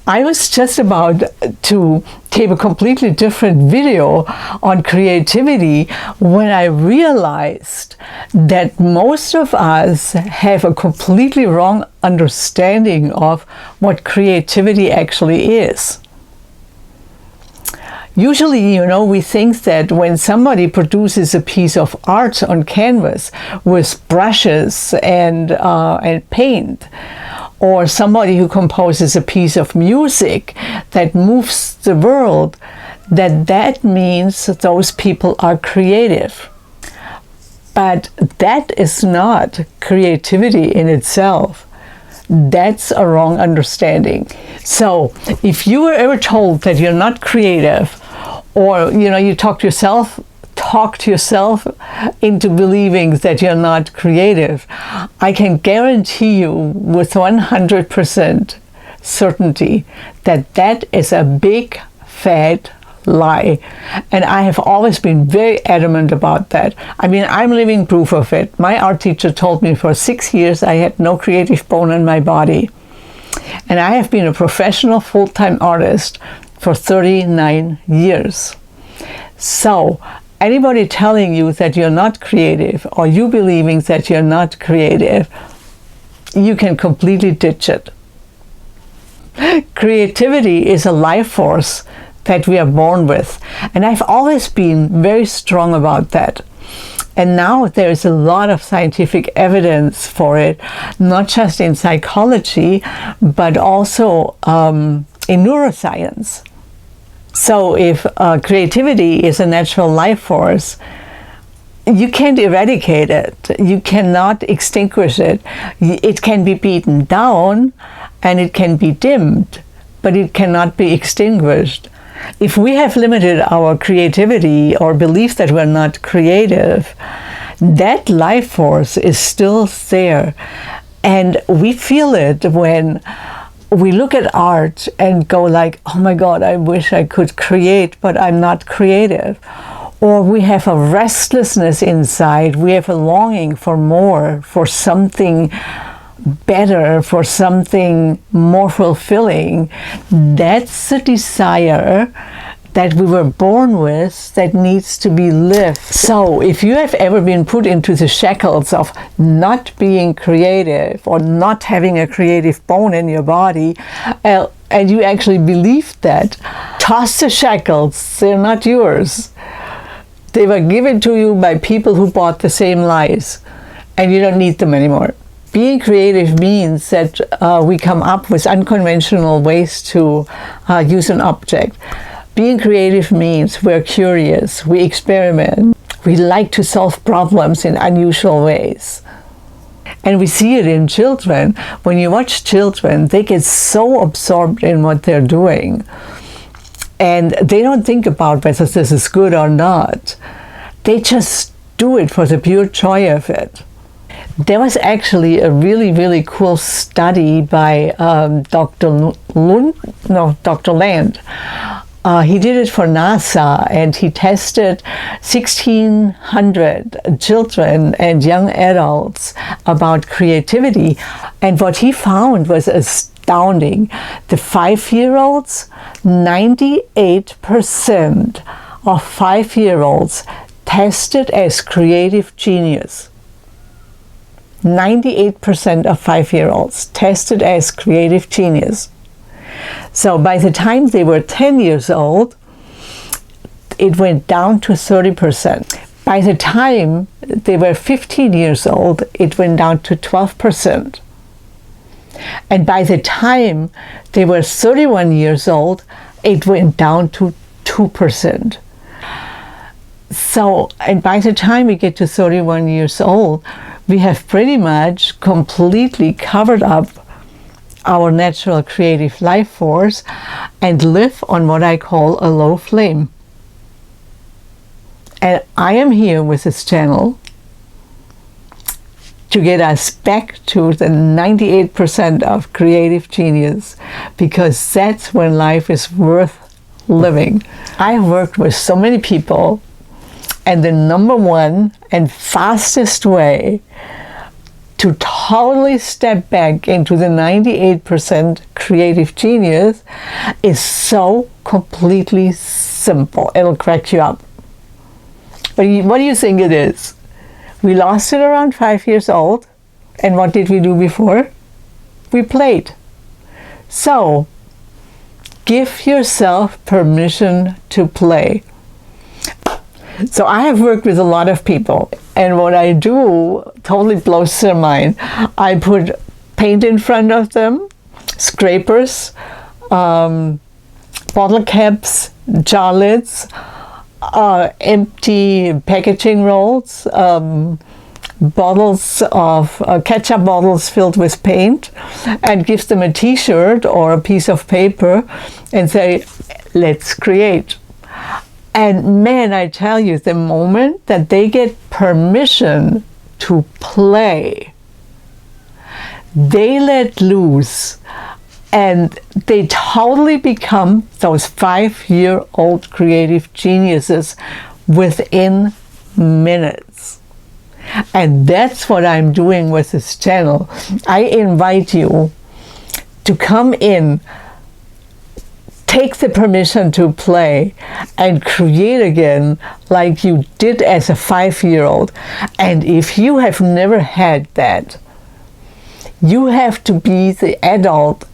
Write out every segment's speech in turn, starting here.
I was just about to tape a completely different video on creativity when I realized that most of us have a completely wrong understanding of what creativity actually is. Usually, we think that when somebody produces a piece of art on canvas with brushes and paint, or somebody who composes a piece of music that moves the world, that means that those people are creative. But that is not creativity in itself. That's a wrong understanding. So if you were ever told that you're not creative, or you talk to yourself into believing that you're not creative, I can guarantee you with 100% certainty that that is a big fat lie. And I have always been very adamant about that. I mean, I'm living proof of it. My art teacher told me for 6 years I had no creative bone in my body. And I have been a professional full-time artist for 39 years. So anybody telling you that you're not creative, or you believing that you're not creative, you can completely ditch it. Creativity is a life force that we are born with. And I've always been very strong about that. And now there is a lot of scientific evidence for it, not just in psychology, but also in neuroscience. So if creativity is a natural life force, you can't eradicate it. You cannot extinguish it. It can be beaten down and it can be dimmed, but it cannot be extinguished. If we have limited our creativity or belief that we're not creative, that life force is still there. And we feel it when we look at art and go like, oh my God, I wish I could create, but I'm not creative. Or we have a restlessness inside. We have a longing for more, for something better, for something more fulfilling. That's the desire that we were born with that needs to be lived. So if you have ever been put into the shackles of not being creative or not having a creative bone in your body, and you actually believe that, toss the shackles. They're not yours. They were given to you by people who bought the same lies, and you don't need them anymore. Being creative means that we come up with unconventional ways to use an object. Being creative means we're curious, we experiment, we like to solve problems in unusual ways. And we see it in children. When you watch children, they get so absorbed in what they're doing. And they don't think about whether this is good or not. They just do it for the pure joy of it. There was actually a really, really cool study by Dr. Land. He did it for NASA, and he tested 1,600 children and young adults about creativity. And what he found was astounding. The 5-year-olds, 98% of 5-year-olds tested as creative genius. 98% of 5-year-olds tested as creative genius. So by the time they were 10 years old, it went down to 30%. By the time they were 15 years old, it went down to 12%. And by the time they were 31 years old, it went down to 2%. So, and by the time we get to 31 years old, we have pretty much completely covered up our natural creative life force and live on what I call a low flame. And I am here with this channel to get us back to the 98% of creative genius, because that's when life is worth living. I've worked with so many people, and the number one and fastest way to totally step back into the 98% creative genius is so completely simple. It'll crack you up. But what do you think it is? We lost it around 5 years old. And what did we do before? We played. So, give yourself permission to play. So I have worked with a lot of people, and what I do totally blows their mind. I put paint in front of them, scrapers, bottle caps, jar lids, empty packaging rolls, bottles of ketchup bottles filled with paint, and gives them a t-shirt or a piece of paper and say, let's create. And man, I tell you, the moment that they get permission to play, they let loose and they totally become those 5-year-old creative geniuses within minutes. And that's what I'm doing with this channel. I invite you to come in, take the permission to play, and create again like you did as a 5-year-old. And if you have never had that, you have to be the adult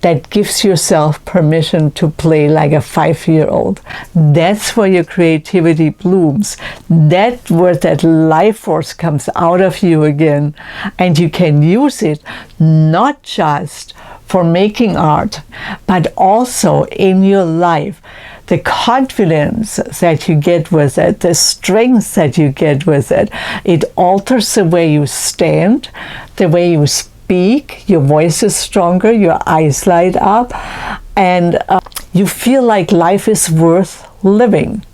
that gives yourself permission to play like a 5-year-old. That's where your creativity blooms. That's where that life force comes out of you again. And you can use it not just for making art, but also in your life. The confidence that you get with it, the strength that you get with it, it alters the way you stand, the way you speak, your voice is stronger, your eyes light up, and you feel like life is worth living.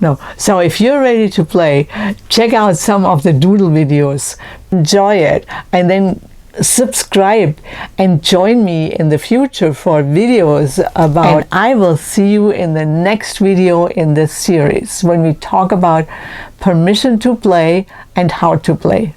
No. So if you're ready to play, check out some of the doodle videos, enjoy it, and then subscribe and join me in the future for videos about. And I will see you in the next video in this series when we talk about permission to play and how to play.